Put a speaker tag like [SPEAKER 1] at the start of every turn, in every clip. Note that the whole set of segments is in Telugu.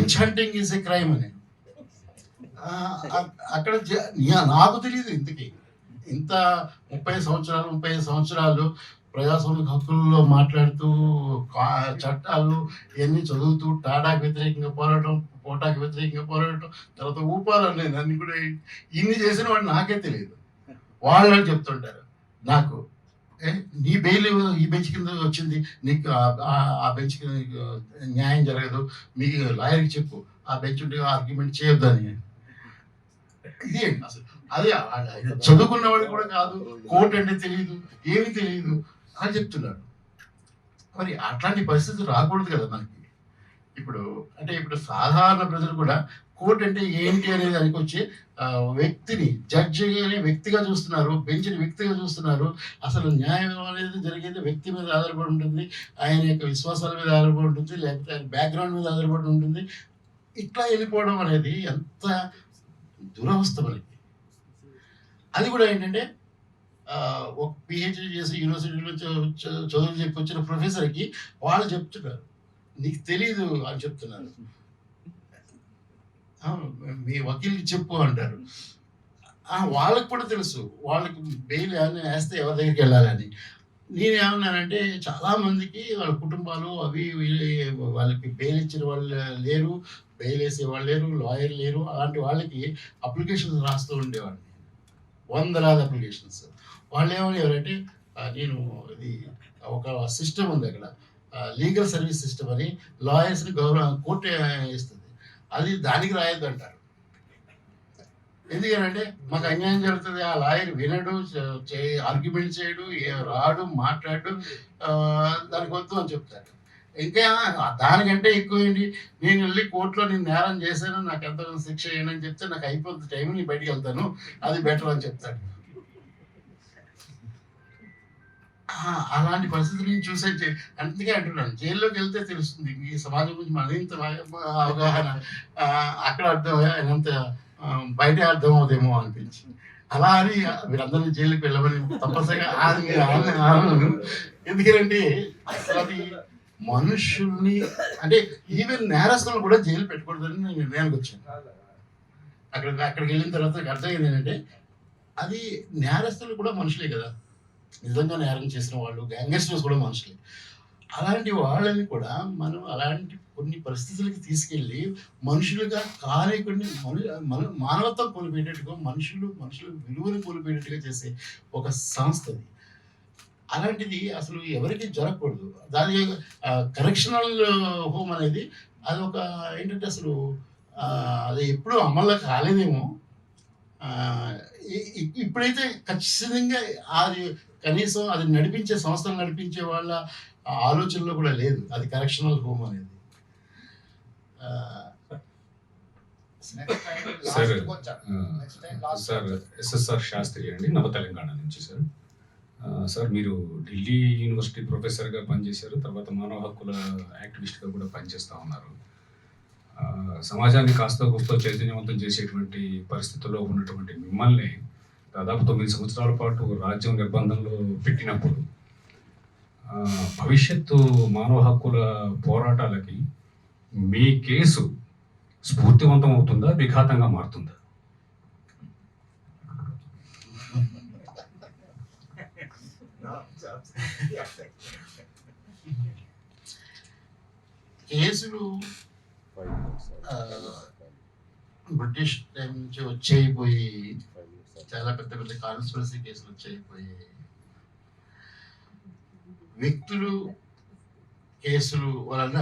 [SPEAKER 1] Bench hunting is a crime అని. అక్కడ నాకు తెలియదు ఇంతకీ ఇంత 35 సంవత్సరాలు ప్రజాస్వామిక హక్కుల్లో మాట్లాడుతూ చట్టాలు ఇవన్నీ చదువుతూ టాటాకి వ్యతిరేకంగా పోరాటం, పోటాకి వ్యతిరేకంగా పోరాటం, తర్వాత ఊపాలని నేను అన్ని కూడా ఇన్ని చేసిన వాడు నాకే తెలియదు. వాళ్ళు చెప్తుంటారు నాకు, నీ బెయిల్ ఈ బెంచ్ కింద వచ్చింది, నీకు ఆ బెంచ్ కింద న్యాయం జరగదు, మీ లాయర్కి చెప్పు, ఆ బెంచ్ ఉంటే ఆర్గ్యుమెంట్ చేయొద్దని. ఇదే అసలు అది చదువుకున్నవాడు కూడా కాదు, కోర్టు అంటే తెలియదు, ఏమి తెలియదు అని చెప్తున్నాడు. మరి అట్లాంటి పరిస్థితి రాకూడదు కదా మనకి. ఇప్పుడు సాధారణ ప్రజలు కూడా కోర్టు అంటే ఏంటి అనే దానికి వచ్చి వ్యక్తిని జడ్జిని వ్యక్తిగా చూస్తున్నారు, బెంచ్ని వ్యక్తిగా చూస్తున్నారు. అసలు న్యాయం అనేది జరిగేది వ్యక్తి మీద ఆధారపడి ఉంటుంది, ఆయన యొక్క విశ్వాసాల మీద ఆధారపడి ఉంటుంది, లేకపోతే ఆయన బ్యాక్గ్రౌండ్ మీద ఆధారపడి ఉంటుంది. ఇట్లా వెళ్ళిపోవడం అనేది ఎంత దురవస్థ మనకి. అది కూడా ఏంటంటే ఒక పిహెచ్డి చేసి యూనివర్సిటీలో చదువులు చెప్పి వచ్చిన ప్రొఫెసర్కి వాళ్ళు చెప్తున్నారు, నీకు తెలీదు అని చెప్తున్నారు, మీ వకీల్కి చెప్పు అంటారు. వాళ్ళకి కూడా తెలుసు వాళ్ళకి బెయిల్ ఏమైనా వేస్తే ఎవరి దగ్గరికి వెళ్ళాలని. నేనేమన్నానంటే చాలామందికి వాళ్ళ కుటుంబాలు అవి వాళ్ళకి బెయిల్ ఇచ్చిన వాళ్ళు లేరు, బెయిల్ వేసే వాళ్ళు లేరు, లాయర్ లేరు. అలాంటి వాళ్ళకి అప్లికేషన్స్ రాస్తూ ఉండేవాడిని, వందలాది అప్లికేషన్స్. వాళ్ళు ఏమనేవారంటే, నేను ఇది ఒక సిస్టమ్ ఉంది అక్కడ, లీగల్ సర్వీస్ సిస్టమ్ అని, లాయర్స్ని కోర్టు ఇస్తుంది, అది దానికి రాయొద్దు అంటారు. ఎందుకనంటే మాకు అన్యాయం జరుగుతుంది, ఆ లాయర్ వినడు, ఆర్గ్యుమెంట్ చేయడు, రాడు, మాట్లాడు, దానికి వద్దు అని చెప్తారు. ఇంకా దానికంటే ఎక్కువ ఏంటి, నేను వెళ్ళి కోర్టులో నేను నేరం చేశాను, నాకు ఎంత శిక్ష వేయనని చెప్తే నాకు అయిపోతుంది టైం, నేను బయటికి వెళ్తాను, అది బెటర్ అని చెప్తాడు. అలాంటి పరిస్థితులు నేను చూసే, అందుకే అంటున్నాను, జైల్లోకి వెళ్తే తెలుస్తుంది ఈ సమాజం గురించి మరింత అవగాహన, అక్కడ అర్థం అయినంత బయట అర్థం అవుదేమో అనిపించి. అలా అని మీరందరినీ జైలుకి వెళ్ళమని తప్పనిసరిగా ఎందుకంటే అసలు అది మనుషుల్ని, అంటే ఈవెన్ నేరస్తులను కూడా జైలు పెట్టకూడదని నేను నిర్ణయానికి వచ్చాను. అక్కడికి వెళ్ళిన తర్వాత నాకు అర్థమైంది ఏంటంటే, అది నేరస్తులు కూడా మనుషులే కదా, నిజంగా నేరం చేసిన వాళ్ళు, గ్యాంగస్టర్స్ కూడా మనుషులే. అలాంటి వాళ్ళని కూడా మనం అలాంటి కొన్ని పరిస్థితులకి తీసుకెళ్ళి మనుషులుగా కానీ కొన్ని మానవత్వం కోల్పోయేటట్టుగా, మనుషులు విలువను కోల్పోయేటట్టుగా చేసే ఒక సంస్థది. అలాంటిది అసలు ఎవరికి జరగకూడదు. దాని కరెక్షనల్ హోమ్ అనేది అది ఒక ఏంటంటే అసలు అది ఎప్పుడూ అమల్లో కాలేదేమో. ఇప్పుడైతే ఖచ్చితంగా అది కనీసం అది నడిపించే సంస్థలు నడిపించే వాళ్ళ ఆలోచనలో కూడా లేదు అది కరెక్షనల్ హోమ్ అనేది.
[SPEAKER 2] సార్ ఎస్ఎస్ఆర్ శాస్త్రి అండి, నవ తెలంగాణ నుంచి. సార్ మీరు ఢిల్లీ యూనివర్సిటీ ప్రొఫెసర్గా పనిచేశారు, తర్వాత మానవ హక్కుల యాక్టివిస్ట్గా కూడా పనిచేస్తూ ఉన్నారు. సమాజాన్ని కాస్త కూస్తో చైతన్యవంతం చేసేటువంటి పరిస్థితుల్లో ఉన్నటువంటి మిమ్మల్ని దాదాపు 9 సంవత్సరాల పాటు రాజ్యం నిర్బంధంలో పెట్టినప్పుడు భవిష్యత్తు మానవ హక్కుల పోరాటాలకి మీ కేసు స్ఫూర్తివంతం అవుతుందా, విఘాతంగా మారుతుందా?
[SPEAKER 1] కేసులు బ్రిటిష్ టైం నుంచి వచ్చేయిపోయి, చాలా పెద్ద పెద్ద కాన్స్పిరసీ కేసులు వచ్చేయిపోయి, వ్యక్తులు కేసులు వలన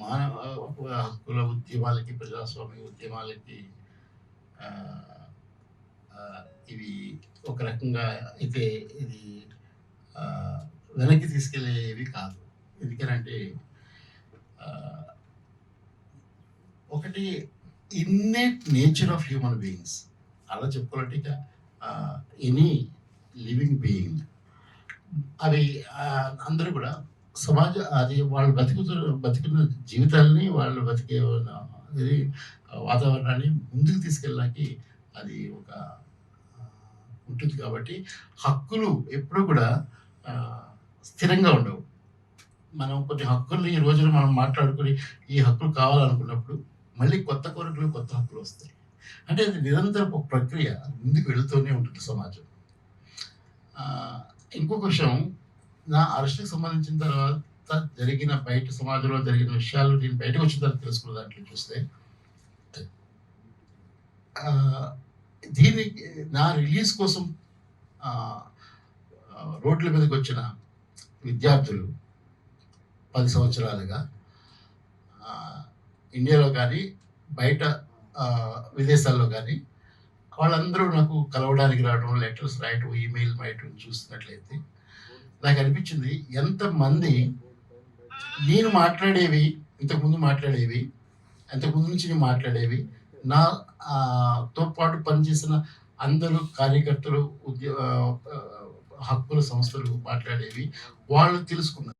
[SPEAKER 1] మానవ హక్కుల ఉద్యమాలకి, ప్రజాస్వామ్య ఉద్యమాలకి ఇవి ఒక రకంగా అయితే ఇది వెనక్కి తీసుకెళ్ళేవి కాదు. ఎందుకనంటే ఒకటి innate nature of human beings, అలా చెప్పుకోవాలంటే ఎనీ లివింగ్ బీయింగ్, అవి అందరూ కూడా అది వాళ్ళు బతికిన జీవితాలని, వాళ్ళు బతికే వాతావరణాన్ని ముందుకు తీసుకెళ్ళడానికి అది ఒక ఉంటుంది. కాబట్టి హక్కులు ఎప్పుడు కూడా స్థిరంగా ఉండవు. మనం కొన్ని హక్కుల్ని ఈ రోజున మనం మాట్లాడుకొని ఈ హక్కులు కావాలనుకున్నప్పుడు మళ్ళీ కొత్త కోరికలు, కొత్త హక్కులు వస్తాయి. అంటే అది నిరంతరపు ఒక ప్రక్రియ. ముందుకు వెళుతూనే ఉంటుంది సమాజం. ఆహ్, ఇంకొక విషయం, నా అరెస్ట్‌కి సంబంధించిన తర్వాత జరిగిన బయట సమాజంలో జరిగిన విషయాలు నేను బయటకొచ్చిన తర్వాత తెలుసుకున్న దాంట్లో చూస్తే ఆహ్, దీనికి నా రిలీజ్ కోసం ఆహ్, రోడ్ల మీదకొచ్చిన విద్యార్థులు 10 సంవత్సరాలుగా ఆహ్, ఇండియాలో గానీ, బయట విదేశాల్లో గానీ, వాళ్ళందరూ నాకు కలవడానికి రావడం, లెటర్స్ రాయటం, ఈమెయిల్ రాయటం చూస్తున్నట్లయితే నాకనిపించింది ఎంతమంది నేను మాట్లాడేవి, ఇంతకుముందు మాట్లాడేవి, అంతకుముందు నుంచి నేను మాట్లాడేవి, నా తో పాటు పనిచేసిన అందరూ కార్యకర్తలు, హక్కుల సంస్థలు మాట్లాడేవి వాళ్ళు తెలుసుకున్నారు.